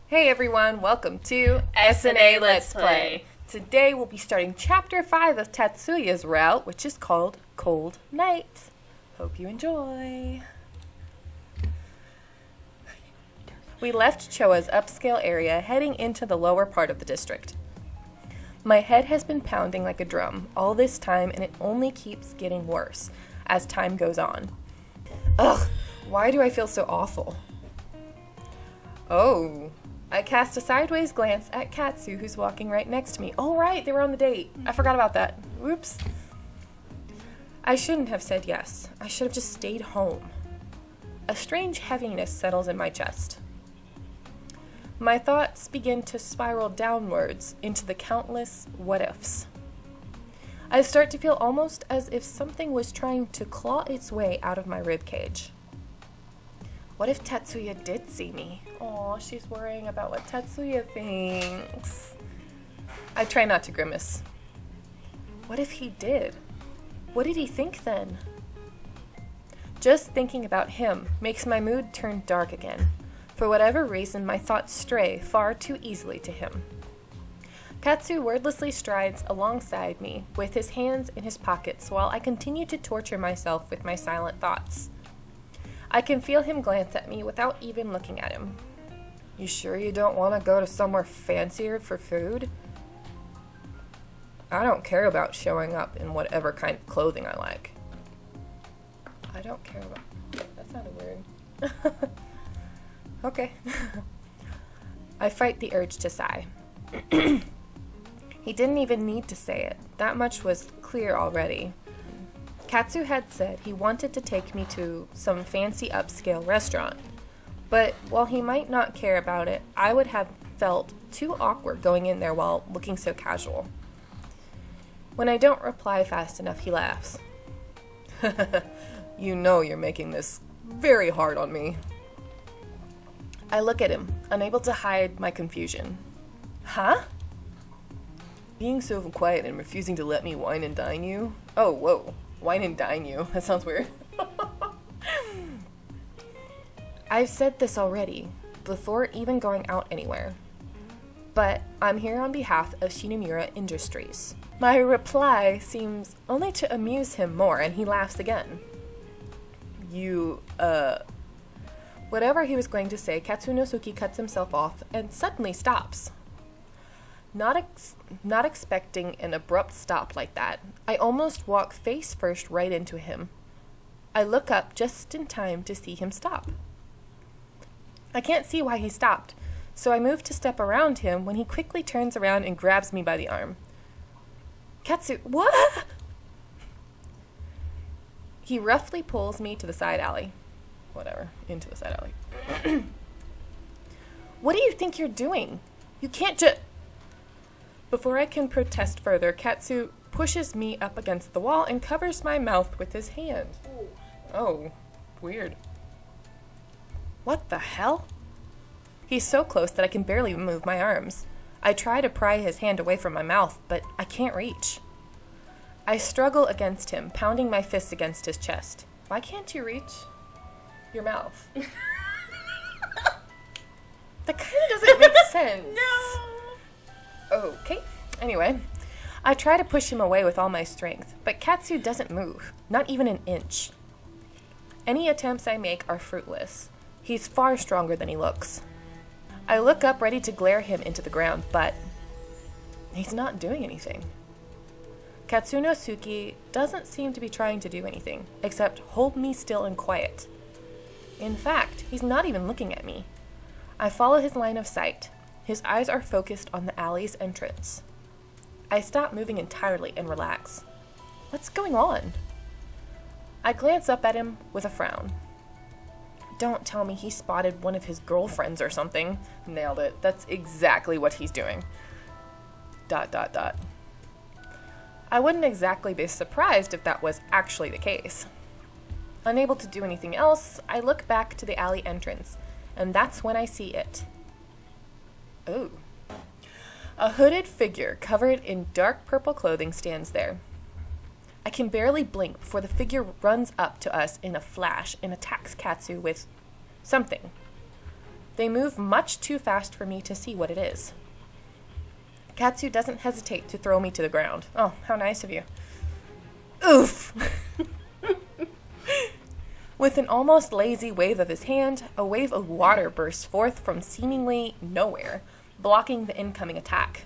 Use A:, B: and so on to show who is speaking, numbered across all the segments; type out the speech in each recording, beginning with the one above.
A: Hey everyone, welcome to
B: S&A Let's Play.
A: Today we'll be starting Chapter 5 of Tatsuya's route, which is called Cold Night. Hope you enjoy. We left Choa's upscale area, heading into the lower part of the district. My head has been pounding like a drum all this time, and it only keeps getting worse as time goes on. Ugh, why do I feel so awful? Oh, I cast a sideways glance at Katsu, who's walking right next to me. Oh, right, they were on the date. I forgot about that. Whoops. I shouldn't have said yes. I should have just stayed home. A strange heaviness settles in my chest. My thoughts begin to spiral downwards into the countless what-ifs. I start to feel almost as if something was trying to claw its way out of my ribcage. What if Tatsuya did see me? Aw, she's worrying about what Tatsuya thinks. I try not to grimace. What if he did? What did he think then? Just thinking about him makes my mood turn dark again. For whatever reason, my thoughts stray far too easily to him. Katsu wordlessly strides alongside me with his hands in his pockets while I continue to torture myself with my silent thoughts. I can feel him glance at me without even looking at him. You sure you don't want to go to somewhere fancier for food? I don't care about showing up in whatever kind of clothing I like. I don't care about... That sounded weird. Okay. I fight the urge to sigh. He didn't even need to say it. That much was clear already. Katsu had said he wanted to take me to some fancy upscale restaurant. But while he might not care about it, I would have felt too awkward going in there while looking so casual. When I don't reply fast enough, he laughs. You know you're making this very hard on me. I look at him, unable to hide my confusion. Huh? Being so quiet and refusing to let me wine and dine you? Oh, whoa. Wine and dine you. That sounds weird. I've said this already, before even going out anywhere. But I'm here on behalf of Shinomura Industries. My reply seems only to amuse him more, and he laughs again. Whatever he was going to say, Katsunosuke cuts himself off and suddenly stops. Not expecting an abrupt stop like that, I almost walk face first right into him. I look up just in time to see him stop. I can't see why he stopped, so I move to step around him when he quickly turns around and grabs me by the arm. Katsu, what? He roughly pulls me to the side alley. Into the side alley. What do you think you're doing? You can't just... Before I can protest further, Katsu pushes me up against the wall and covers my mouth with his hand. Oh, weird. What the hell? He's so close that I can barely move my arms. I try to pry his hand away from my mouth, but I can't reach. I struggle against him, pounding my fists against his chest. Why can't you reach your mouth? That kind of doesn't make sense.
B: No!
A: Okay. Anyway, I try to push him away with all my strength, but Katsu doesn't move, not even an inch. Any attempts I make are fruitless. He's far stronger than he looks. I look up ready to glare him into the ground, but he's not doing anything. Katsunosuke doesn't seem to be trying to do anything, except hold me still and quiet. In fact, he's not even looking at me. I follow his line of sight. His eyes are focused on the alley's entrance. I stop moving entirely and relax. What's going on? I glance up at him with a frown. Don't tell me he spotted one of his girlfriends or something. Nailed it. That's exactly what he's doing. ... I wouldn't exactly be surprised if that was actually the case. Unable to do anything else, I look back to the alley entrance, and that's when I see it. Oh. A hooded figure covered in dark purple clothing stands there. I can barely blink before the figure runs up to us in a flash and attacks Katsu with something. They move much too fast for me to see what it is. Katsu doesn't hesitate to throw me to the ground. Oh, how nice of you. Oof! With an almost lazy wave of his hand, a wave of water bursts forth from seemingly nowhere, blocking the incoming attack.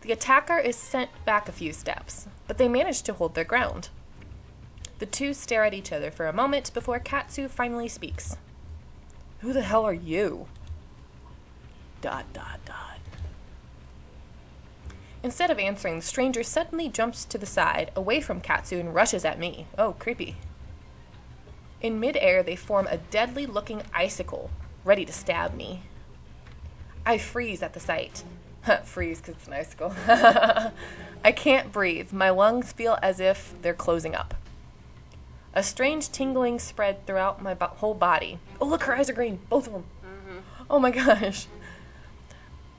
A: The attacker is sent back a few steps, but they manage to hold their ground. The two stare at each other for a moment before Katsu finally speaks. Who the hell are you? ... Instead of answering, the stranger suddenly jumps to the side, away from Katsu, and rushes at me. Oh, creepy. In midair, they form a deadly-looking icicle, ready to stab me. I freeze at the sight. Freeze because it's an icicle. I can't breathe. My lungs feel as if they're closing up. A strange tingling spread throughout my whole body. Oh, look, her eyes are green. Both of them. Mm-hmm. Oh my gosh.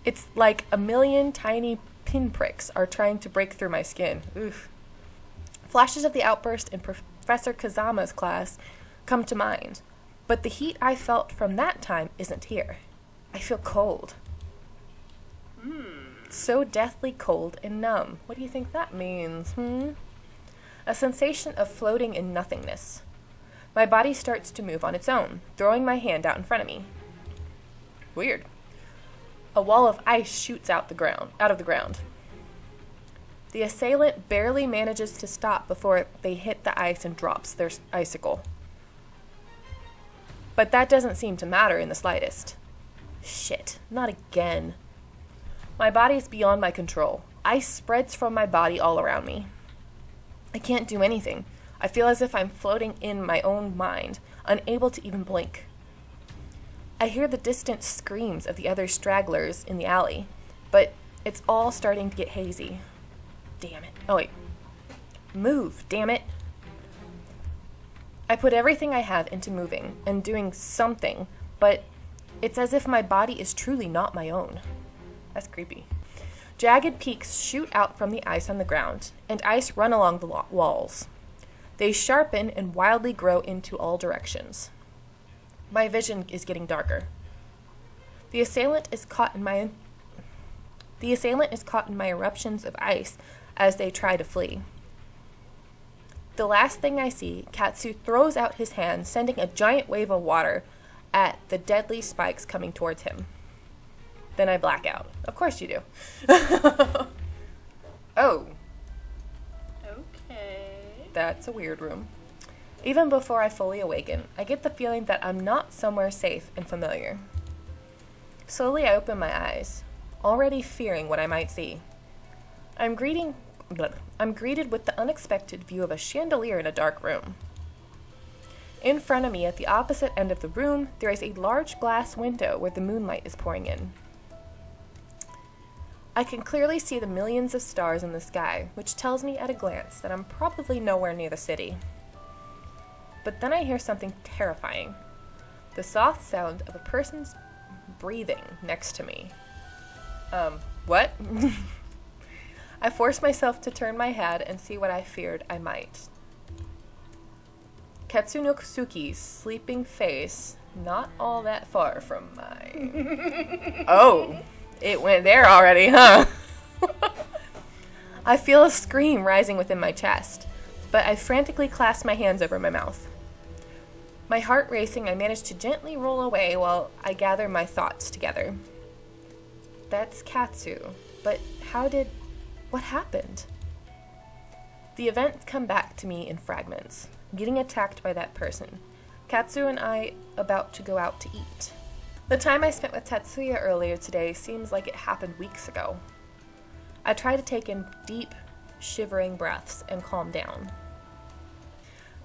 A: It's like a million tiny pinpricks are trying to break through my skin. Oof. Flashes of the outburst in Professor Kazama's class come to mind, but the heat I felt from that time isn't here. I feel cold. So deathly cold and numb. What do you think that means? A sensation of floating in nothingness. My body starts to move on its own, throwing my hand out in front of me. Weird. A wall of ice shoots out of the ground. The assailant barely manages to stop before they hit the ice and drops their icicle. But that doesn't seem to matter in the slightest. Shit, not again. My body's beyond my control. Ice spreads from my body all around me. I can't do anything. I feel as if I'm floating in my own mind, unable to even blink. I hear the distant screams of the other stragglers in the alley, but it's all starting to get hazy. Damn it. Oh, wait. Move, damn it. I put everything I have into moving and doing something, but it's as if my body is truly not my own. That's creepy. Jagged peaks shoot out from the ice on the ground, and ice run along the walls. They sharpen and wildly grow into all directions. My vision is getting darker. The assailant is caught in my eruptions of ice as they try to flee. The last thing I see, Katsu throws out his hand, sending a giant wave of water at the deadly spikes coming towards him. Then I black out. Of course you do. Oh.
B: Okay.
A: That's a weird room. Even before I fully awaken, I get the feeling that I'm not somewhere safe and familiar. Slowly I open my eyes, already fearing what I might see. I'm greeted with the unexpected view of a chandelier in a dark room. In front of me, at the opposite end of the room, there is a large glass window where the moonlight is pouring in. I can clearly see the millions of stars in the sky, which tells me at a glance that I'm probably nowhere near the city. But then I hear something terrifying. The soft sound of a person's breathing next to me. What? I force myself to turn my head and see what I feared I might. Katsunosuke's sleeping face, not all that far from mine. Oh, it went there already, huh? I feel a scream rising within my chest, but I frantically clasp my hands over my mouth. My heart racing, I manage to gently roll away while I gather my thoughts together. That's Katsu, but what happened? The events come back to me in fragments. Getting attacked by that person. Katsu and I about to go out to eat. The time I spent with Tatsuya earlier today seems like it happened weeks ago. I try to take in deep, shivering breaths and calm down.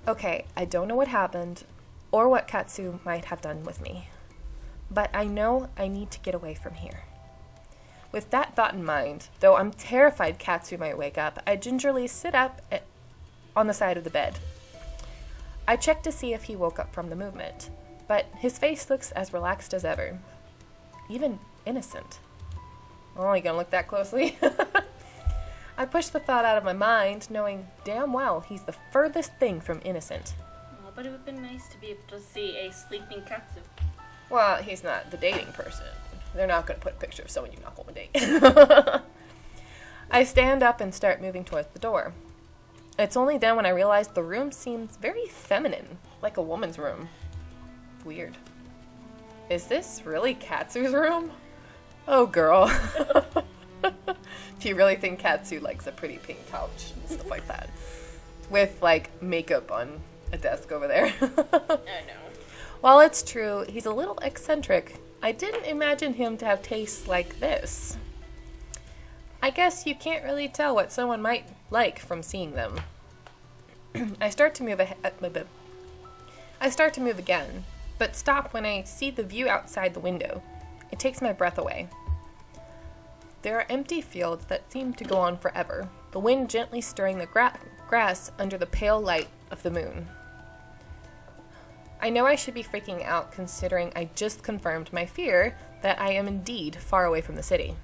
A: Okay, I don't know what happened or what Katsu might have done with me, but I know I need to get away from here. With that thought in mind, though I'm terrified Katsu might wake up, I gingerly sit up on the side of the bed. I check to see if he woke up from the movement, but his face looks as relaxed as ever. Even innocent. Oh, you gonna look that closely? I push the thought out of my mind, knowing damn well he's the furthest thing from innocent.
B: Oh, but it would have been nice to be able to see a sleeping Katsu.
A: Well, he's not the dating person. They're not going to put a picture of someone you not going to date. I stand up and start moving towards the door. It's only then when I realize the room seems very feminine, like a woman's room. Weird. Is this really Katsu's room? Oh, girl. Do you really think Katsu likes a pretty pink couch and stuff like that? With, like, makeup on a desk over there.
B: I know.
A: While it's true, he's a little eccentric. I didn't imagine him to have tastes like this. I guess you can't really tell what someone might like from seeing them. I start to move again, but stop when I see the view outside the window. It takes my breath away. There are empty fields that seem to go on forever, the wind gently stirring the grass under the pale light of the moon. I know I should be freaking out considering I just confirmed my fear that I am indeed far away from the city.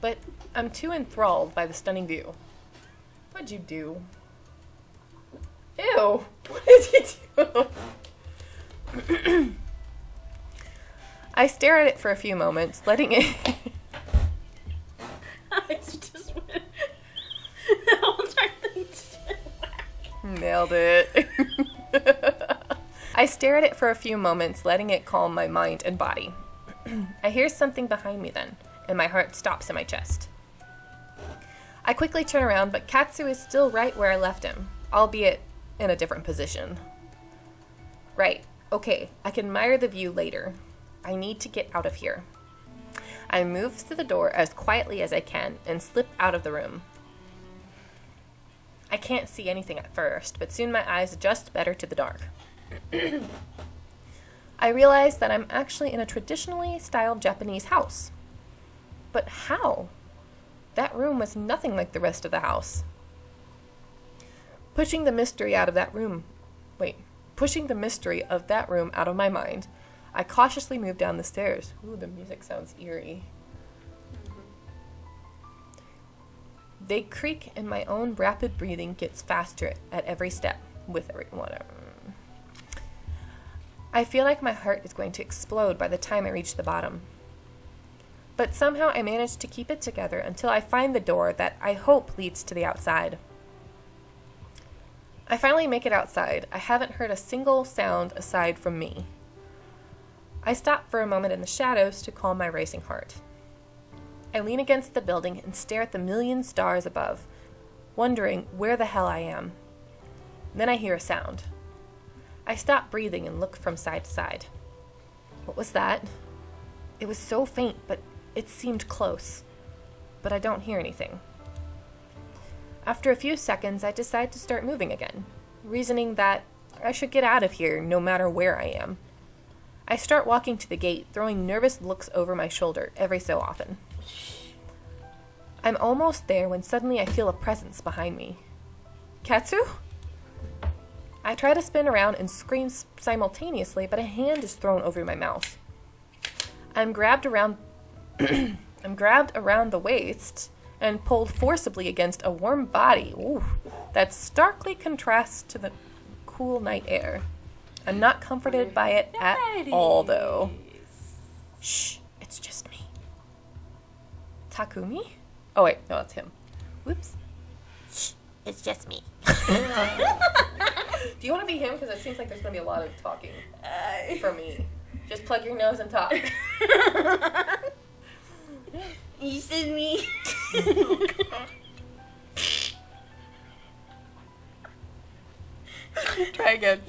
A: But I'm too enthralled by the stunning view. What'd you do? Ew! What did you do? I stare at it for a few moments, letting it...
B: I just went...
A: Nailed it. I stare at it for a few moments, letting it calm my mind and body. I hear something behind me then, and my heart stops in my chest. I quickly turn around, but Katsu is still right where I left him, albeit in a different position. Right, okay, I can admire the view later. I need to get out of here. I move through the door as quietly as I can and slip out of the room. I can't see anything at first, but soon my eyes adjust better to the dark. I realize that I'm actually in a traditionally styled Japanese house. But how? That room was nothing like the rest of the house. Pushing the mystery of that room out of my mind, I cautiously move down the stairs. Ooh, the music sounds eerie. They creak and my own rapid breathing gets faster at every step with every whatever. I feel like my heart is going to explode by the time I reach the bottom. But somehow I manage to keep it together until I find the door that I hope leads to the outside. I finally make it outside. I haven't heard a single sound aside from me. I stop for a moment in the shadows to calm my racing heart. I lean against the building and stare at the million stars above, wondering where the hell I am. Then I hear a sound. I stop breathing and look from side to side. What was that? It was so faint, but it seemed close. But I don't hear anything. After a few seconds, I decide to start moving again, reasoning that I should get out of here no matter where I am. I start walking to the gate, throwing nervous looks over my shoulder every so often. I'm almost there when suddenly I feel a presence behind me. Katsu? I try to spin around and scream simultaneously, but a hand is thrown over my mouth. I'm grabbed around the waist and pulled forcibly against a warm body that starkly contrasts to the cool night air. I'm not comforted by it at all, though. Shh, it's just me. Takumi? Oh, wait, no, that's him. Whoops. Shh, it's just me. Do you want to be him? Because it seems like there's going to be a lot of talking from me. Just plug your nose and talk.
B: You said me.
A: Try again.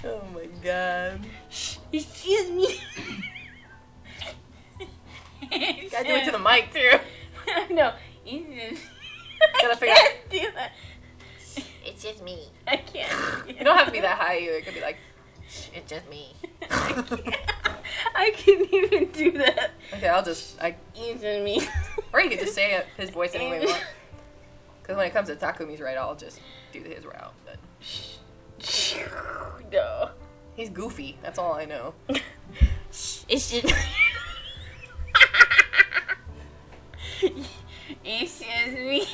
A: Oh my god.
B: Excuse me.
A: Gotta do it to the mic too.
B: No.
A: Gotta figure
B: I can't do that.
C: It's just me.
B: I can't.
A: You don't have to be that high either. It could be like,
C: It's just me.
B: I can't even do that.
A: okay,
B: It's just me.
A: or you could just say it, his voice any way you want. Because when it comes to Takumi's right, I'll just do his route. But
B: No.
A: he's goofy. That's all I know.
C: It's just
B: It's just me.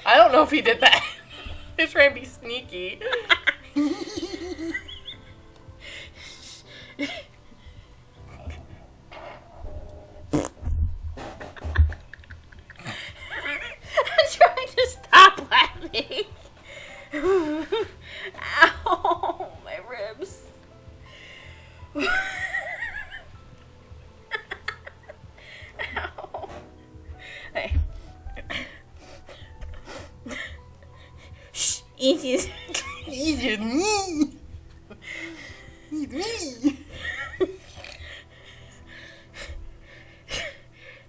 A: I don't know if he did that. He's trying to be sneaky.
B: I'm trying to stop laughing. Ow, my ribs. Ow. Hey. Shh, easy.
A: Easy with me. Easy me.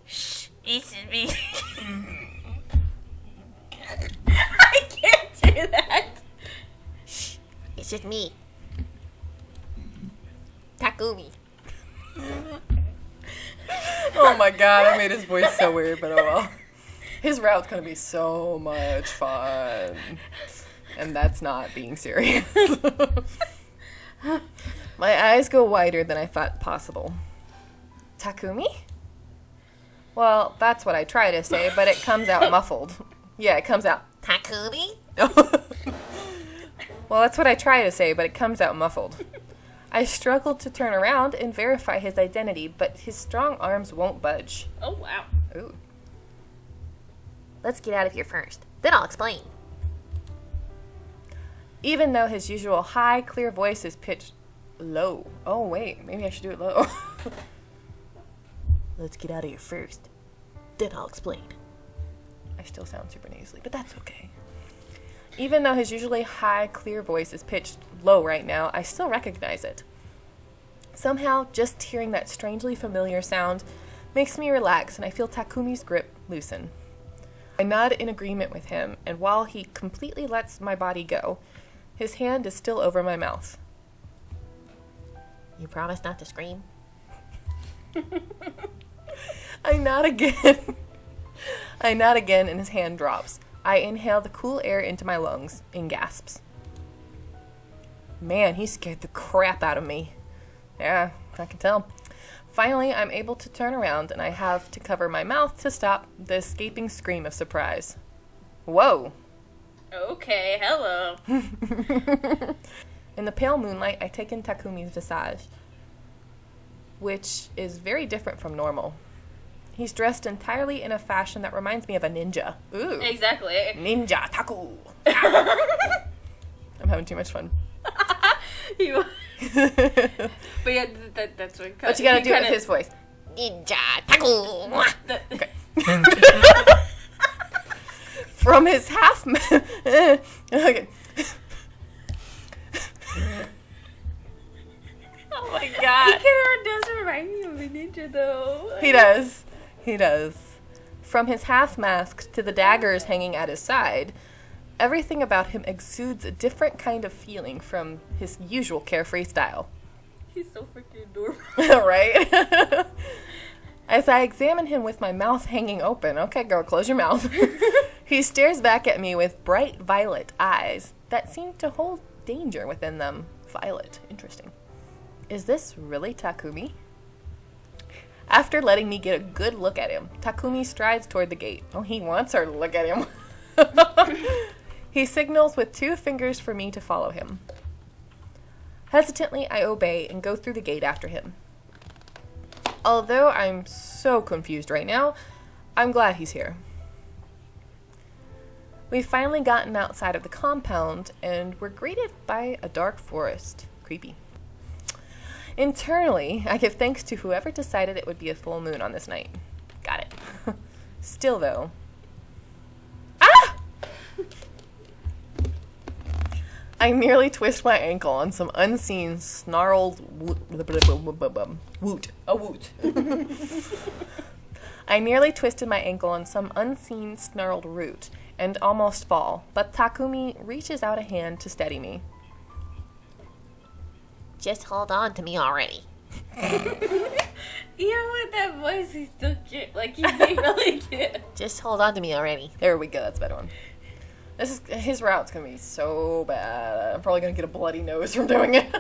C: Shh, it's just me.
B: I can't do that.
C: Shh, it's just me. Takumi.
A: Oh my god, I made his voice so weird, but oh well. His route's gonna be so much fun. And that's not being serious. My eyes go wider than I thought possible. Takumi? Well, that's what I try to say, but it comes out muffled. Yeah, it comes out.
C: Takumi?
A: Well, that's what I try to say, but it comes out muffled. I struggled to turn around and verify his identity, but his strong arms won't budge.
B: Oh, wow.
A: Ooh.
C: Let's get out of here first. Then I'll explain.
A: Even though his usual high, clear voice is pitched low. Oh, wait. Maybe I should do it low.
C: Let's get out of here first. Then I'll explain.
A: I still sound super nasally, but that's okay. Even though his usually high, clear voice is pitched low right now, I still recognize it. Somehow, just hearing that strangely familiar sound makes me relax, and I feel Takumi's grip loosen. I nod in agreement with him, and while he completely lets my body go, his hand is still over my mouth.
C: You promise not to scream?
A: I nod again. I nod again, and his hand drops. I inhale the cool air into my lungs in gasps. Man, he scared the crap out of me. Yeah, I can tell. Finally, I'm able to turn around, and I have to cover my mouth to stop the escaping scream of surprise. Whoa.
B: Okay, hello.
A: In the pale moonlight, I take in Takumi's visage, which is very different from normal. He's dressed entirely in a fashion that reminds me of a ninja. Ooh.
B: Exactly.
A: Ninja Taku. I'm having too much fun.
B: You- but yeah, that's what.
A: But you gotta do it with his voice.
C: Ninja Taku.
A: Okay. From his half... okay.
B: Oh my god. He kind of does remind me of a ninja, though.
A: He does. He does. From his half mask to the daggers hanging at his side, everything about him exudes a different kind of feeling from his usual carefree style.
B: He's so freaking adorable.
A: Right? As I examine him with my mouth hanging open, okay, girl, close your mouth. He stares back at me with bright violet eyes that seem to hold danger within them. Violet. Interesting. Is this really Takumi? After letting me get a good look at him, Takumi strides toward the gate. Oh, he wants her to look at him. He signals with 2 fingers for me to follow him. Hesitantly, I obey and go through the gate after him. Although I'm so confused right now, I'm glad he's here. We've finally gotten outside of the compound, and we're greeted by a dark forest. Creepy. Internally, I give thanks to whoever decided it would be a full moon on this night. Got it. Still, though. Ah! I nearly twist my ankle on some unseen snarled woot. A woot. I nearly twisted my ankle on some unseen snarled root and almost fall, but Takumi reaches out a hand to steady me.
C: Just hold on to me already.
B: Even with that voice, he's still cute. Like, he's being really cute.
C: Just hold on to me already.
A: There we go, that's a better one. His route's gonna be so bad. I'm probably gonna get a bloody nose from doing it.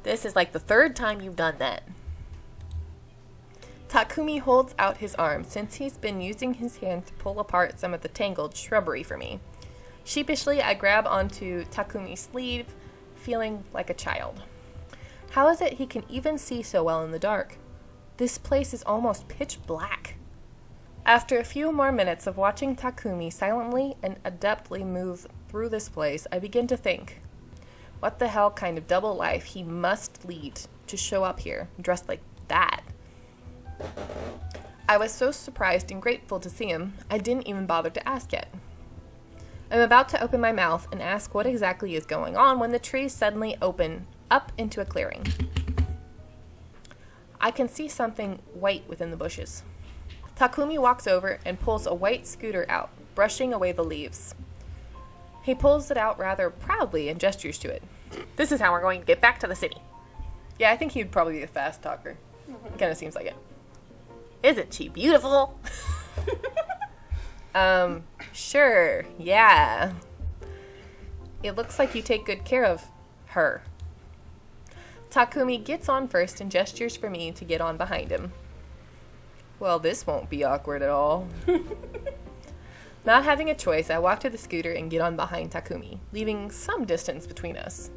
C: This is like the 3rd time you've done that.
A: Takumi holds out his arm since he's been using his hand to pull apart some of the tangled shrubbery for me. Sheepishly, I grab onto Takumi's sleeve, feeling like a child. How is it he can even see so well in the dark? This place is almost pitch black. After a few more minutes of watching Takumi silently and adeptly move through this place, I begin to think, what the hell kind of double life he must lead to show up here dressed like that? I was so surprised and grateful to see him, I didn't even bother to ask yet. I'm about to open my mouth and ask what exactly is going on when the trees suddenly open up into a clearing. I can see something white within the bushes. Takumi walks over and pulls a white scooter out, brushing away the leaves. He pulls it out rather proudly and gestures to it.
C: This is how we're going to get back to the city.
A: Yeah, I think he'd probably be a fast talker. Kind of seems like it.
C: Isn't she beautiful?
A: Sure, yeah. It looks like you take good care of her. Takumi gets on first and gestures for me to get on behind him. Well, this won't be awkward at all. Not having a choice, I walk to the scooter and get on behind Takumi, leaving some distance between us.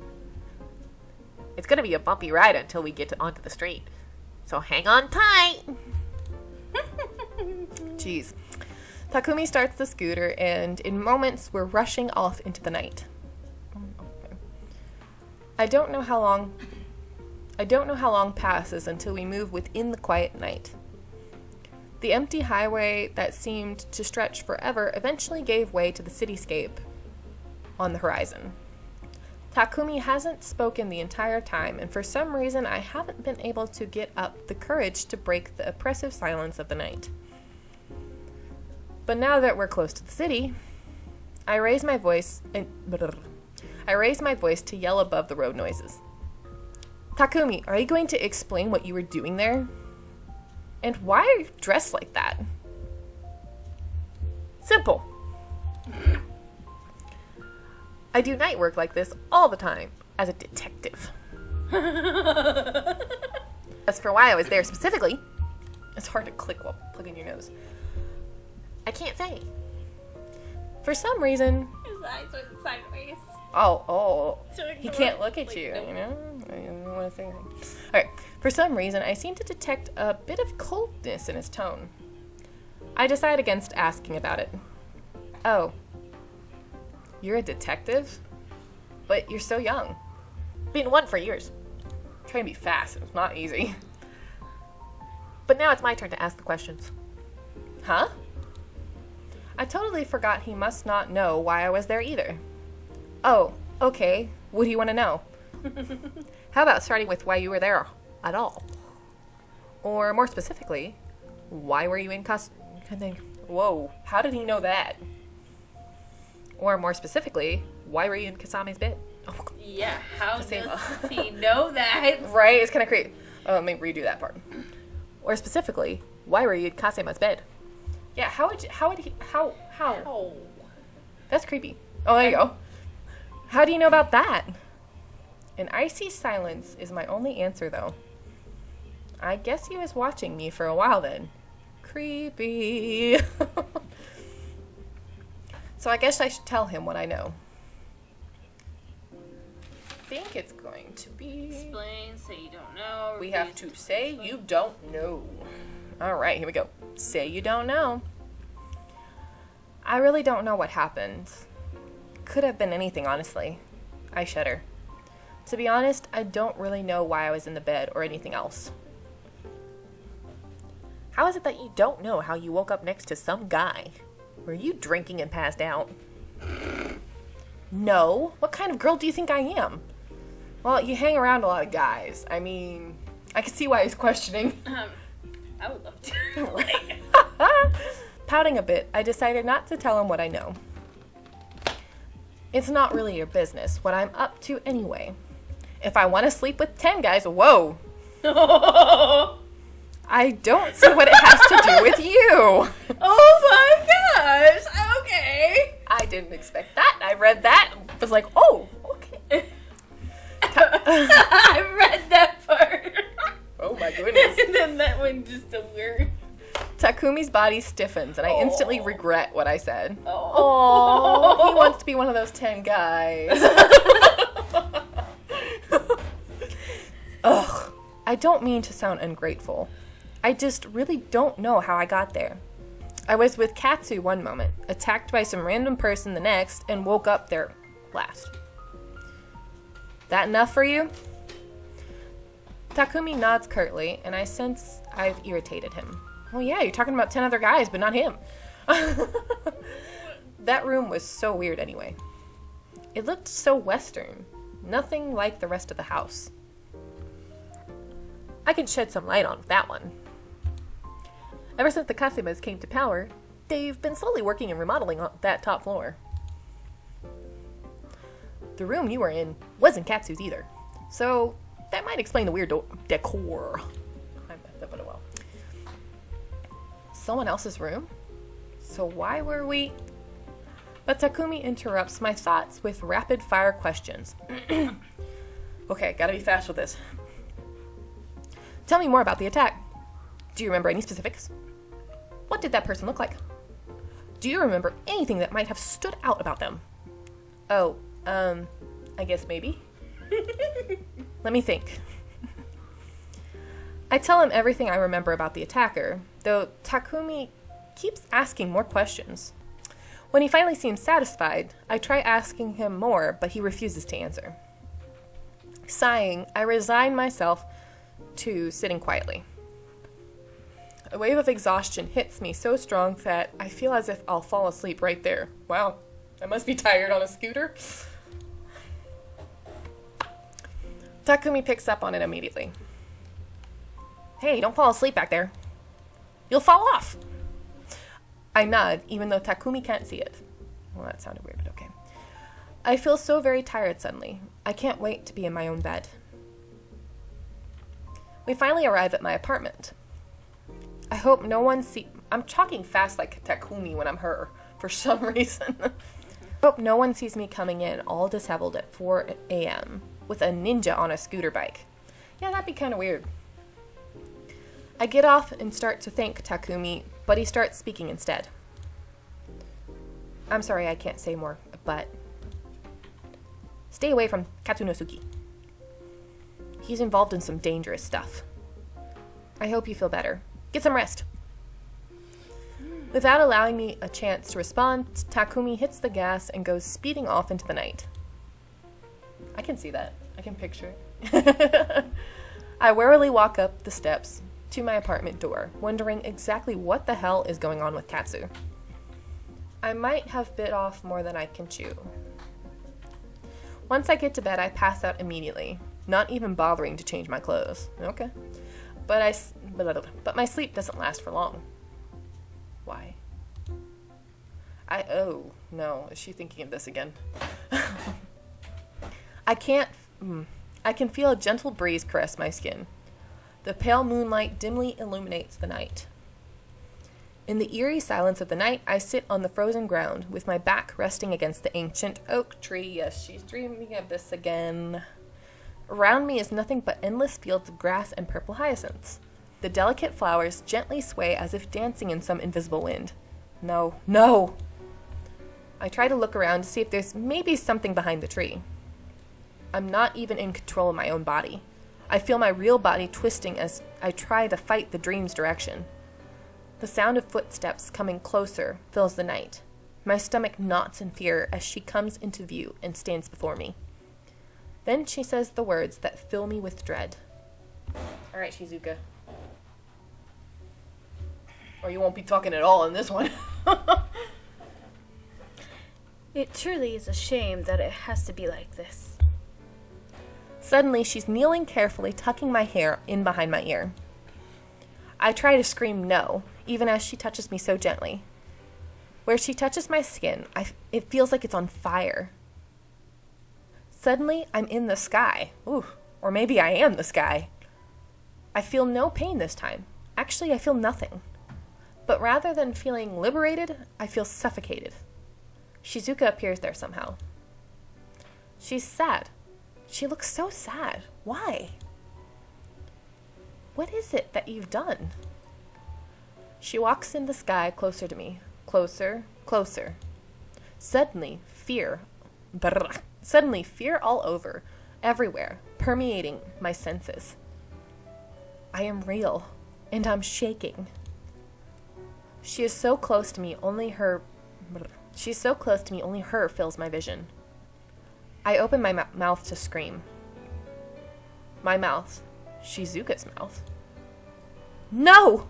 C: It's going to be a bumpy ride until we get onto the street. So hang on tight.
A: Jeez. Takumi starts the scooter, and in moments, we're rushing off into the night. Okay. I don't know how long passes until we move within the quiet night. The empty highway that seemed to stretch forever eventually gave way to the cityscape on the horizon. Takumi hasn't spoken the entire time, and for some reason I haven't been able to get up the courage to break the oppressive silence of the night. But now that we're close to the city, I raise my voice to yell above the road noises. Takumi, are you going to explain what you were doing there? And why are you dressed like that? Simple. I do night work like this all the time as a detective. As for why I was there specifically, it's hard to click while plugging your nose. I can't say. For some reason...
B: His eyes went sideways.
A: Oh.
B: So
A: He can't look at you, you know? I don't want to say anything. Okay. For some reason, I seem to detect a bit of coldness in his tone. I decide against asking about it. Oh. You're a detective? But you're so young.
C: Been one for years.
A: Trying to be fast. It's not easy.
C: But now it's my turn to ask the questions.
A: Huh? I totally forgot he must not know why I was there either. Oh, okay. What do you want to know?
C: How about starting with why you were there at all?
A: Or more specifically, why were you in Whoa, how did he know that? Or more specifically, why were you in Kasame's bed? Oh,
B: Yeah, how does
A: Same.
B: he know that?
A: right? It's kind of creepy. Oh, let me redo that part. Or specifically, why were you in Kasema's bed? Yeah, how?
B: Oh.
A: That's creepy. Oh, there you go. How do you know about that? An icy silence is my only answer, though. I guess he was watching me for a while then. Creepy. So I guess I should tell him what I know. I think it's going to be...
B: Explain, say you don't know.
A: We have to say you don't know. All right, here we go. Say you don't know. I really don't know what happened. Could have been anything, honestly. I shudder. To be honest, I don't really know why I was in the bed or anything else.
C: How is it that you don't know how you woke up next to some guy? Were you drinking and passed out?
A: No. What kind of girl do you think I am? Well, you hang around a lot of guys. I mean, I can see why he's questioning.
B: I would love to.
A: Pouting a bit, I decided not to tell him what I know. It's not really your business what I'm up to anyway. If I want to sleep with 10 guys, whoa! I don't see what it has to do with you.
B: Oh my gosh! Okay.
A: I didn't expect that. I read that and was like, oh, okay.
B: I read that part.
A: Oh my goodness.
B: And then that one just a weird.
A: Takumi's body stiffens, and I instantly regret what I said.
B: Oh.
A: Oh, he wants to be one of those 10 guys. Ugh, I don't mean to sound ungrateful. I just really don't know how I got there. I was with Katsu one moment, attacked by some random person the next, and woke up there last. That enough for you? Takumi nods curtly, and I sense I've irritated him. Well, yeah, you're talking about 10 other guys, but not him. That room was so weird anyway. It looked so Western. Nothing like the rest of the house. I can shed some light on that one. Ever since the Kasumas came to power, they've been slowly working and remodeling on that top floor. The room you were in wasn't Katsu's either, so that might explain the weird decor. I messed up it well. Someone else's room? So why were we... But Takumi interrupts my thoughts with rapid-fire questions. Okay, gotta be fast with this. Tell me more about the attack. Do you remember any specifics? What did that person look like? Do you remember anything that might have stood out about them? Oh, I guess maybe. Let me think. I tell him everything I remember about the attacker, though Takumi keeps asking more questions. When he finally seems satisfied, I try asking him more, but he refuses to answer. Sighing, I resign myself to sitting quietly. A wave of exhaustion hits me so strong that I feel as if I'll fall asleep right there. Wow, I must be tired on a scooter. Takumi picks up on it immediately. Hey, don't fall asleep back there. You'll fall off. I nod, even though Takumi can't see it. Well, that sounded weird, but okay. I feel so very tired suddenly. I can't wait to be in my own bed. We finally arrive at my apartment. I hope no one I'm talking fast like Takumi when I'm her, for some reason. I hope no one sees me coming in all disheveled at 4 a.m. with a ninja on a scooter bike. Yeah, that'd be kind of weird. I get off and start to thank Takumi, but he starts speaking instead. I'm sorry I can't say more, but... Stay away from Katsunosuke. He's involved in some dangerous stuff. I hope you feel better. Get some rest. Without allowing me a chance to respond, Takumi hits the gas and goes speeding off into the night. I can see that. I can picture it. I warily walk up the steps to my apartment door, wondering exactly what the hell is going on with Katsu. I might have bit off more than I can chew. Once I get to bed, I pass out immediately, not even bothering to change my clothes. Okay. But my sleep doesn't last for long. Why? Oh, no. Is she thinking of this again? I can feel a gentle breeze caress my skin. The pale moonlight dimly illuminates the night. In the eerie silence of the night, I sit on the frozen ground with my back resting against the ancient oak tree. Yes, she's dreaming of this again. Around me is nothing but endless fields of grass and purple hyacinths. The delicate flowers gently sway as if dancing in some invisible wind. No, no! I try to look around to see if there's maybe something behind the tree. I'm not even in control of my own body. I feel my real body twisting as I try to fight the dream's direction. The sound of footsteps coming closer fills the night. My stomach knots in fear as she comes into view and stands before me. Then she says the words that fill me with dread. All right, Shizuka. Or you won't be talking at all in this one.
B: It truly is a shame that it has to be like this.
A: Suddenly, she's kneeling carefully, tucking my hair in behind my ear. I try to scream no, even as she touches me so gently. Where she touches my skin, it feels like it's on fire. Suddenly, I'm in the sky. Ooh, or maybe I am the sky. I feel no pain this time. Actually, I feel nothing. But rather than feeling liberated, I feel suffocated. Shizuka appears there somehow. She's sad. She looks so sad. Why? What is it that you've done? She walks in the sky closer to me. Closer, closer. Suddenly, fear all over, everywhere, permeating my senses. I am real, and I'm shaking. She's so close to me, only her fills my vision. I open my mouth to scream. My mouth. Shizuka's mouth. No!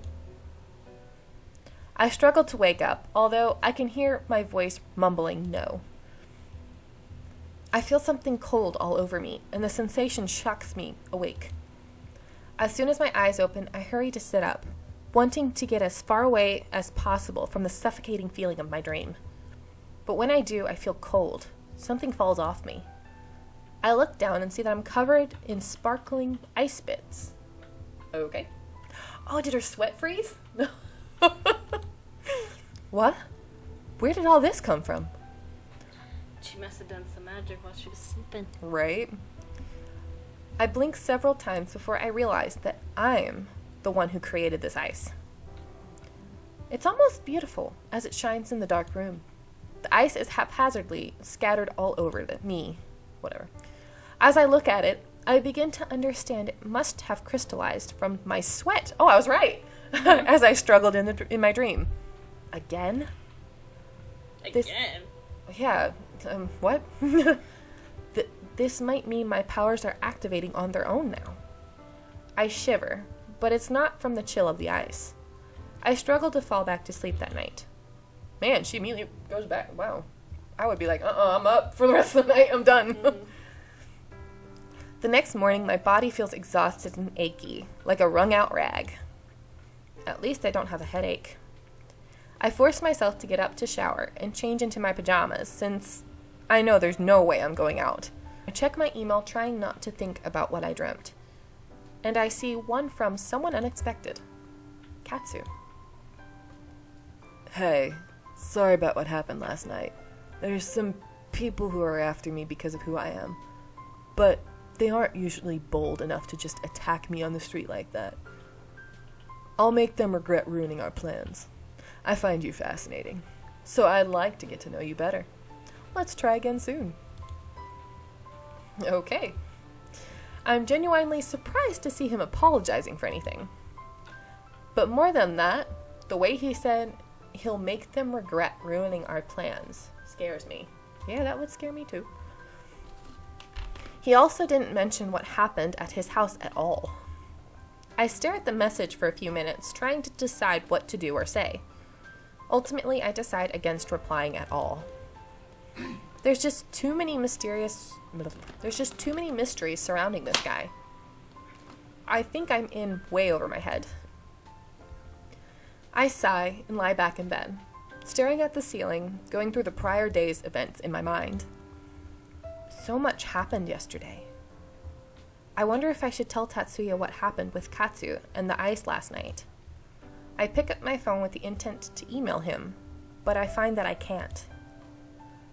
A: I struggle to wake up, although I can hear my voice mumbling no. I feel something cold all over me, and the sensation shocks me awake. As soon as my eyes open, I hurry to sit up, wanting to get as far away as possible from the suffocating feeling of my dream. But when I do, I feel cold. Something falls off me. I look down and see that I'm covered in sparkling ice bits. Okay. Oh, did her sweat freeze? What? Where did all this come from?
B: She must have done some magic while she was sleeping.
A: Right? I blink several times before I realize that I'm the one who created this ice. It's almost beautiful as it shines in the dark room. The ice is haphazardly scattered all over me. Whatever. As I look at it, I begin to understand it must have crystallized from my sweat. Oh, I was right. As I struggled in my dream. Again?
B: Again?
A: What? This might mean my powers are activating on their own now. I shiver, but it's not from the chill of the ice. I struggle to fall back to sleep that night. Man, she immediately goes back. Wow. I would be like, I'm up for the rest of the night. I'm done. Mm-hmm. The next morning, my body feels exhausted and achy, like a wrung-out rag. At least I don't have a headache. I force myself to get up to shower and change into my pajamas, since I know there's no way I'm going out. I check my email, trying not to think about what I dreamt. And I see one from someone unexpected. Katsu. Hey, sorry about what happened last night. There's some people who are after me because of who I am. But they aren't usually bold enough to just attack me on the street like that. I'll make them regret ruining our plans. I find you fascinating, so I'd like to get to know you better. Let's try again soon. Okay. I'm genuinely surprised to see him apologizing for anything. But more than that, the way he said he'll make them regret ruining our plans scares me. Yeah, that would scare me too. He also didn't mention what happened at his house at all. I stare at the message for a few minutes, trying to decide what to do or say. Ultimately, I decide against replying at all. There's just too many mysteries surrounding this guy. I think I'm in way over my head. I sigh and lie back in bed, staring at the ceiling, going through the prior day's events in my mind. So much happened yesterday. I wonder if I should tell Tatsuya what happened with Katsu and the ice last night. I pick up my phone with the intent to email him, but I find that I can't.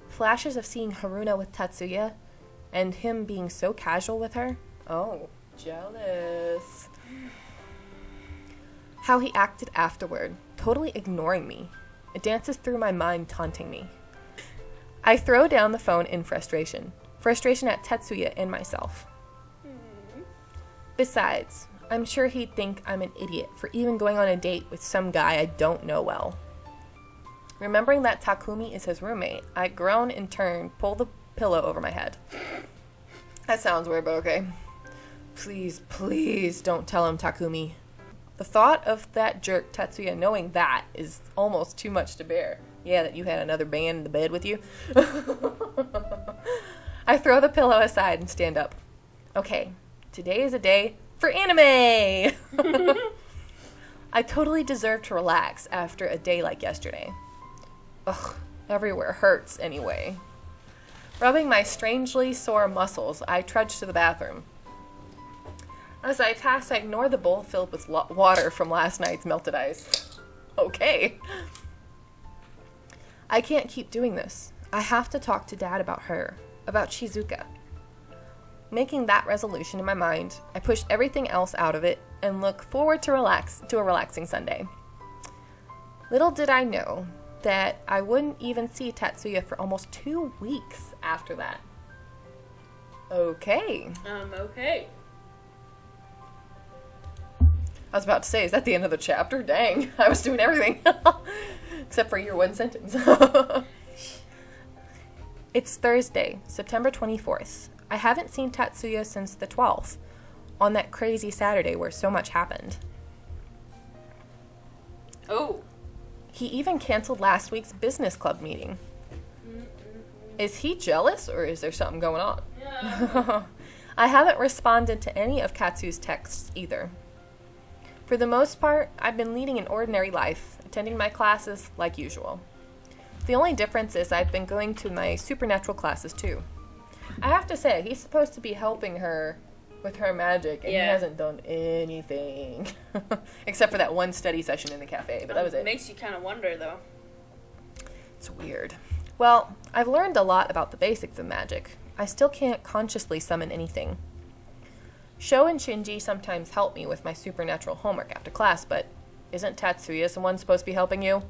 A: Flashes of seeing Haruna with Tatsuya, and him being so casual with her. Oh, jealous. How he acted afterward, totally ignoring me. It dances through my mind, taunting me. I throw down the phone in frustration. Frustration at Tatsuya and myself. Besides, I'm sure he'd think I'm an idiot for even going on a date with some guy I don't know well. Remembering that Takumi is his roommate, I groan in turn, pull the pillow over my head. That sounds weird, but okay. Please, please don't tell him, Takumi. The thought of that jerk Tatsuya knowing that is almost too much to bear. Yeah, that you had another man in the bed with you. I throw the pillow aside and stand up. Okay, today is a day for anime! I totally deserve to relax after a day like yesterday. Ugh, everywhere hurts anyway. Rubbing my strangely sore muscles, I trudge to the bathroom. As I pass, I ignore the bowl filled with water from last night's melted ice. Okay. I can't keep doing this. I have to talk to Dad about her, about Shizuka. Making that resolution in my mind, I push everything else out of it and look forward to a relaxing Sunday. Little did I know that I wouldn't even see Tatsuya for almost 2 weeks after that. Okay.
B: Okay.
A: I was about to say, is that the end of the chapter? Dang, I was doing everything. Except for your one sentence. It's Thursday, September 24th. I haven't seen Tatsuya since the 12th, on that crazy Saturday where so much happened.
B: Oh.
A: He even canceled last week's business club meeting. Is he jealous, or is there something going on?
B: Yeah.
A: I haven't responded to any of Katsu's texts either. For the most part, I've been leading an ordinary life, attending my classes like usual. The only difference is I've been going to my supernatural classes too. I have to say, he's supposed to be helping her with her magic, and he hasn't done anything. Except for that one study session in the cafe, but that was it.
B: Makes you kind of wonder, though.
A: It's weird. Well, I've learned a lot about the basics of magic. I still can't consciously summon anything. Sho and Shinji sometimes help me with my supernatural homework after class, but isn't Tatsuya the one supposed to be helping you?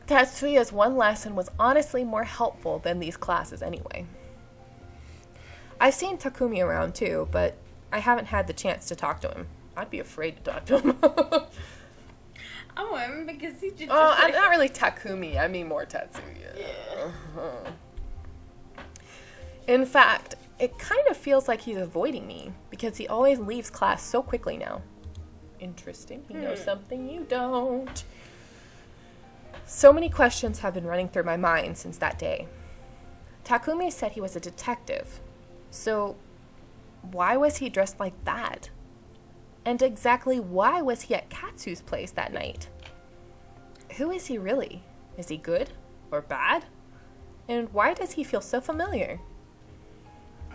A: Tatsuya's one lesson was honestly more helpful than these classes anyway. I've seen Takumi around too, but I haven't had the chance to talk to him. I'd be afraid to talk to him.
B: I wouldn't, because he just...
A: Oh, I'm not really Takumi. I mean more Tatsuya.
B: Yeah.
A: In fact, it kind of feels like he's avoiding me, because he always leaves class so quickly now. Interesting. He knows something you don't. So many questions have been running through my mind since that day. Takumi said he was a detective. So, why was he dressed like that? And exactly why was he at Katsu's place that night? Who is he really? Is he good or bad? And why does he feel so familiar?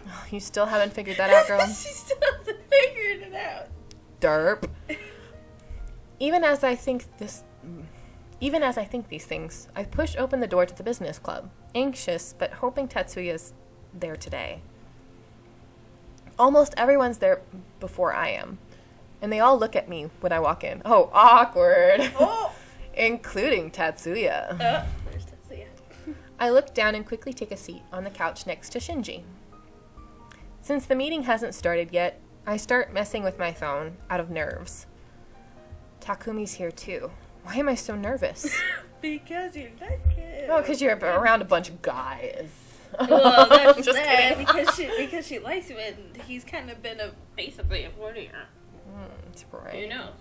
A: Oh, you still haven't figured that out, girl?
B: She still hasn't figured it out.
A: Derp. Even as I think these things, I push open the door to the business club, anxious but hoping Tatsuya's there today. Almost everyone's there before I am, and they all look at me when I walk in. Oh, awkward.
B: Oh!
A: Including Tatsuya.
B: Where's Tatsuya?
A: I look down and quickly take a seat on the couch next to Shinji. Since the meeting hasn't started yet, I start messing with my phone out of nerves. Takumi's here too. Why am I so nervous?
B: Because you're naked.
A: Oh, because you're around a bunch of guys.
B: Well, that's
A: Just
B: sad,
A: kidding.
B: because she likes him, and he's kind of been basically avoiding her.
A: That's right.
B: Who knows?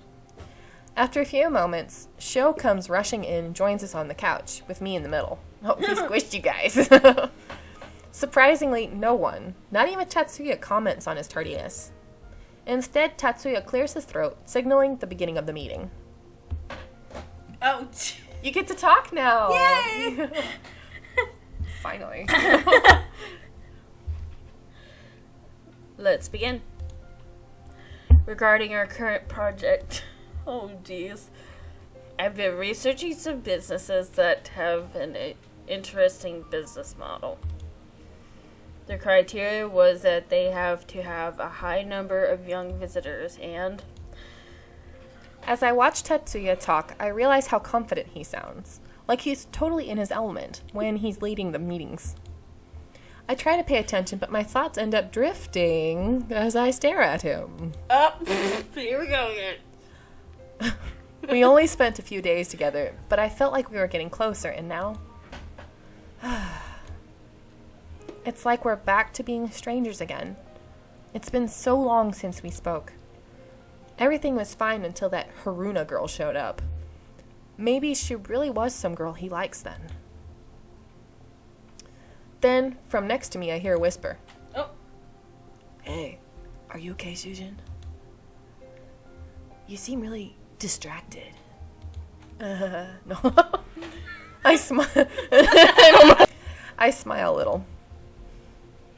A: After a few moments, Sho comes rushing in and joins us on the couch, with me in the middle. Oh, he squished you guys. Surprisingly, no one, not even Tatsuya, comments on his tardiness. Instead, Tatsuya clears his throat, signaling the beginning of the meeting.
B: Oh,
A: You get to talk now!
B: yay!
A: Finally.
B: Let's begin. Regarding our current project, oh geez, I've been researching some businesses that have an interesting business model. The criteria was that they have to have a high number of young visitors and...
A: As I watch Tatsuya talk, I realize how confident he sounds. Like he's totally in his element when he's leading the meetings. I try to pay attention, but my thoughts end up drifting as I stare at him.
B: Oh, here we go again.
A: We only spent a few days together, but I felt like we were getting closer, and now... It's like we're back to being strangers again. It's been so long since we spoke. Everything was fine until that Haruna girl showed up. Maybe she really was some girl he likes then. Then, from next to me, I hear a whisper.
B: Oh.
A: Hey, are you okay, Susan? You seem really distracted. No. I smile. I smile a little.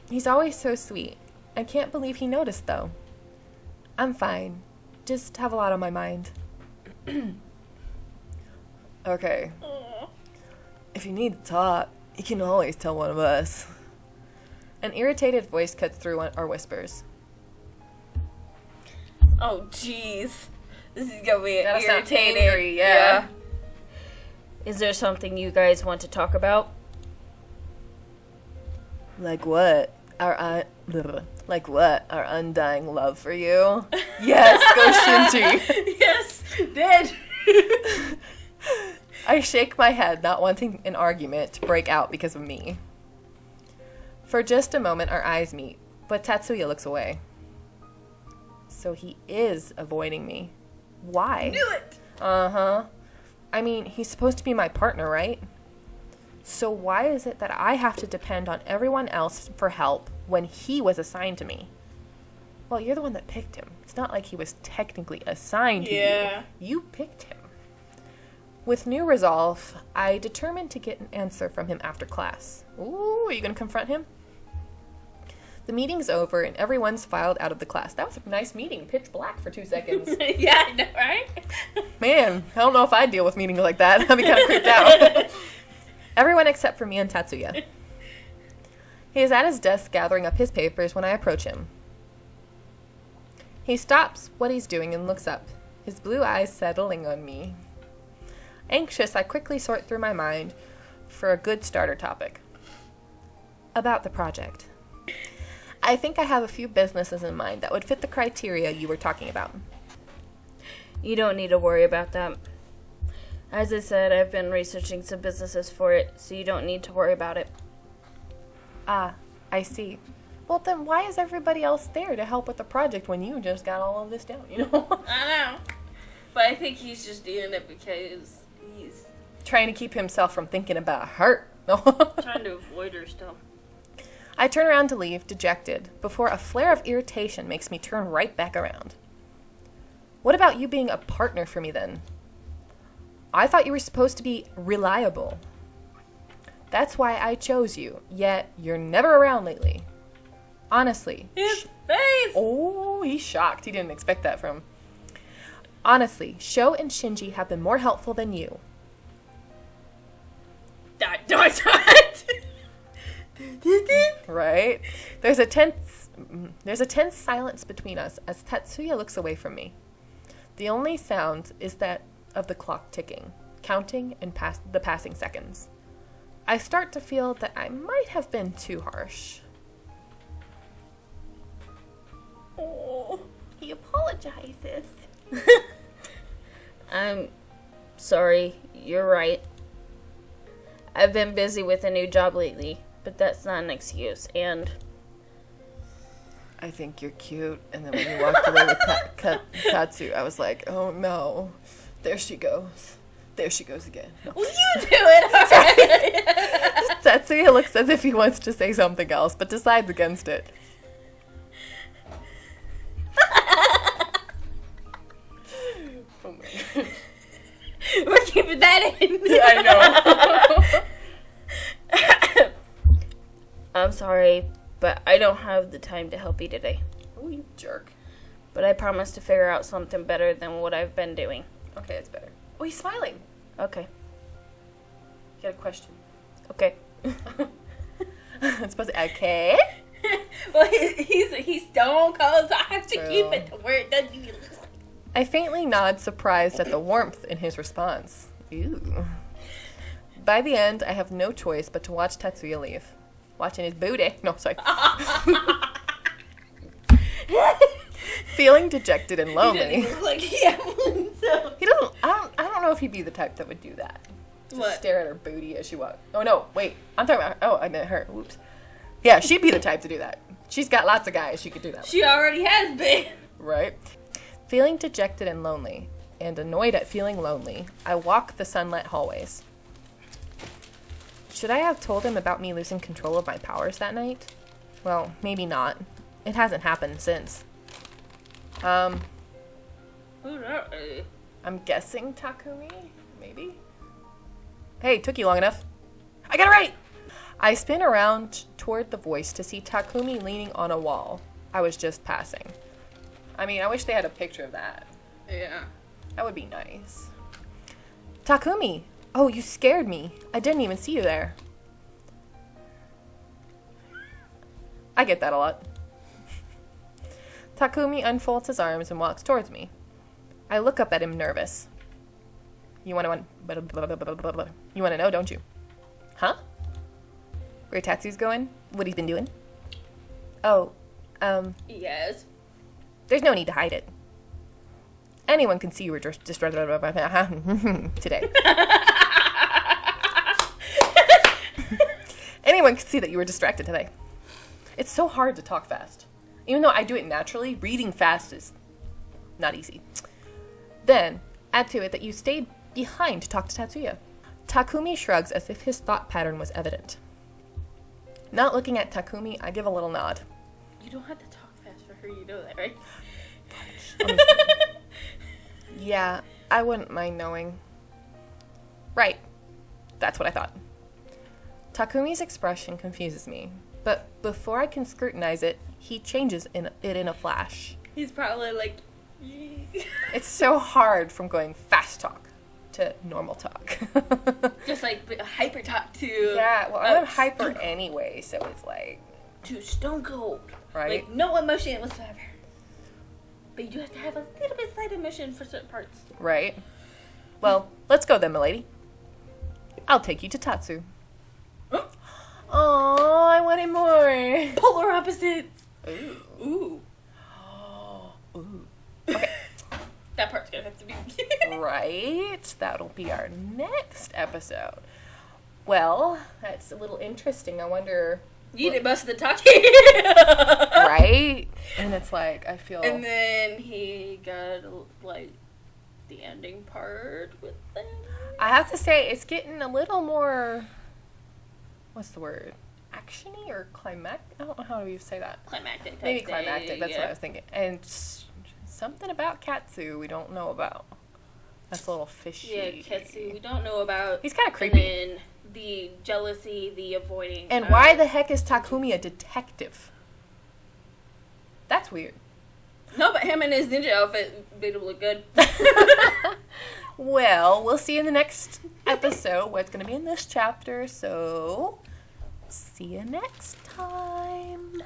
A: He's always so sweet. I can't believe he noticed, though. I'm fine. Just have a lot on my mind. Okay.
B: Aw.
A: If you need to talk, you can always tell one of us. An irritated voice cuts through our whispers.
B: Oh, jeez. This is gonna be
A: Gotta sound
B: irritating.
A: angry, yeah.
B: Is there something you guys want to talk about?
A: Like what? Like what? Our undying love for you? Yes, go Shinji.
B: Yes, dead.
A: I shake my head, not wanting an argument to break out because of me. For just a moment, our eyes meet, but Tatsuya looks away. So he is avoiding me. Why?
B: Knew it.
A: Uh-huh. I mean, he's supposed to be my partner, right? So why is it that I have to depend on everyone else for help when he was assigned to me? Well, you're the one that picked him. It's not like he was technically assigned to you. You picked him. With new resolve, I determined to get an answer from him after class. Ooh, are you going to confront him? The meeting's over and everyone's filed out of the class. That was a nice meeting. Pitch black for 2 seconds.
B: Yeah, I know, right?
A: Man, I don't know if I'd deal with meetings like that. I'd be kind of creeped out. Everyone except for me and Tatsuya. He is at his desk gathering up his papers when I approach him. He stops what he's doing and looks up, his blue eyes settling on me. Anxious, I quickly sort through my mind for a good starter topic. About the project. I think I have a few businesses in mind that would fit the criteria you were talking about.
B: You don't need to worry about that. As I said, I've been researching some businesses for it, so you don't need to worry about it.
A: Ah, I see. Well, then why is everybody else there to help with the project when you just got all of this down, you know?
B: I know. But I think he's just doing it because he's
A: Trying to keep himself from thinking about her. No.
B: trying to avoid her still.
A: I turn around to leave, dejected, before a flare of irritation makes me turn right back around. What about you being a partner for me then? I thought you were supposed to be reliable. That's why I chose you, yet you're never around lately. Honestly.
B: His face!
A: Oh, he's shocked. He didn't expect that from him. Honestly, Sho and Shinji have been more helpful than you.
B: Dot.
A: Right? There's a tense silence between us as Tatsuya looks away from me. The only sound is that of the clock ticking, counting and the passing seconds. I start to feel that I might have been too harsh.
B: Oh.
A: He apologizes.
B: I'm sorry. You're right. I've been busy with a new job lately, but that's not an excuse, and
A: I think you're cute. And then when you walked away with Tatsu, I was like, oh no. There she goes. There she goes again. No.
B: will you do it?
A: Tatsuya looks as if he wants to say something else, but decides against it. Oh my God.
B: We're keeping that in.
A: I know.
B: I'm sorry, but I don't have the time to help you today.
A: Oh, you jerk.
B: But I promise to figure out something better than what I've been doing.
A: Okay, it's better. Oh, he's smiling.
B: Okay.
A: You got a question.
B: Okay.
A: It's supposed to, okay.
B: Well, he's stone cold, so I have to
A: True.
B: keep it to where it doesn't even look like.
A: I faintly nod, surprised at the warmth in his response. Ew. By the end, I have no choice but to watch Tatsuya leave. Watching his booty. No, sorry. Feeling dejected and
B: He
A: lonely.
B: doesn't even look like he has one, so.
A: He doesn't. I don't know if he'd be the type that would do that. Just
B: What?
A: stare at her booty as she walks. Oh no, wait. I'm talking about. Oh, I meant her. Whoops. Yeah, she'd be the type to do that. She's got lots of guys she could do that with,
B: She already has been.
A: right? Feeling dejected and lonely, and annoyed at feeling lonely, I walk the sunlit hallways. Should I have told him about me losing control of my powers that night? Well, maybe not. It hasn't happened since.
B: Who's that lady?
A: I'm guessing Takumi? Maybe? Hey, took you long enough. I got it right! I spin around toward the voice to see Takumi leaning on a wall. I was just passing. I mean, I wish they had a picture of that.
B: Yeah.
A: That would be nice. Takumi! Oh, you scared me. I didn't even see you there. I get that a lot. Takumi unfolds his arms and walks towards me. I look up at him nervous. You want to know, don't you? Huh? Where Tatsu's going? What he's been doing? Oh,
B: Yes.
A: there's no need to hide it. Anyone can see you were just today. Anyone can see that you were distracted today. It's so hard to talk fast. Even though I do it naturally, reading fast is not easy. Then, add to it that you stayed behind to talk to Tatsuya. Takumi shrugs as if his thought pattern was evident. Not looking at Takumi, I give a little nod.
B: You don't have to talk fast for her, you know that, right?
A: Yeah, I wouldn't mind knowing. Right. That's what I thought. Takumi's expression confuses me, but before I can scrutinize it, he changes it in a flash.
B: He's probably like...
A: It's so hard from going fast talk to normal talk.
B: Just like hyper talk to...
A: Yeah, well, I'm hyper anyway, so it's like...
B: To stone cold.
A: Right?
B: Like, no emotion whatsoever. But you do have to have a little bit slight emotion for certain parts.
A: Right. Well, let's go then, milady. I'll take you to Tatsu.
B: Huh?
A: Oh, I wanted more.
B: Polar opposites.
A: Ooh.
B: Ooh.
A: Ooh. Okay.
B: That part's gonna have to be...
A: Right. That'll be our next episode. Well, that's a little interesting. I wonder...
B: You did most of the talking.
A: Right? And it's like, I feel...
B: And then he got, like, the ending part with them.
A: I have to say, it's getting a little more... What's the word? Actiony or climactic? I don't know how you say that.
B: Climactic.
A: Maybe climactic. That's what I was thinking. And something about Katsu we don't know about. That's a little fishy.
B: Yeah, Ketsu, we don't know about.
A: He's kind of creepy.
B: And then the jealousy, the avoiding.
A: And why the heck is Takumi a detective? That's weird.
B: No, but him in his ninja outfit made him look good.
A: Well, we'll see in the next episode what's going to be in this chapter. So, see you next time.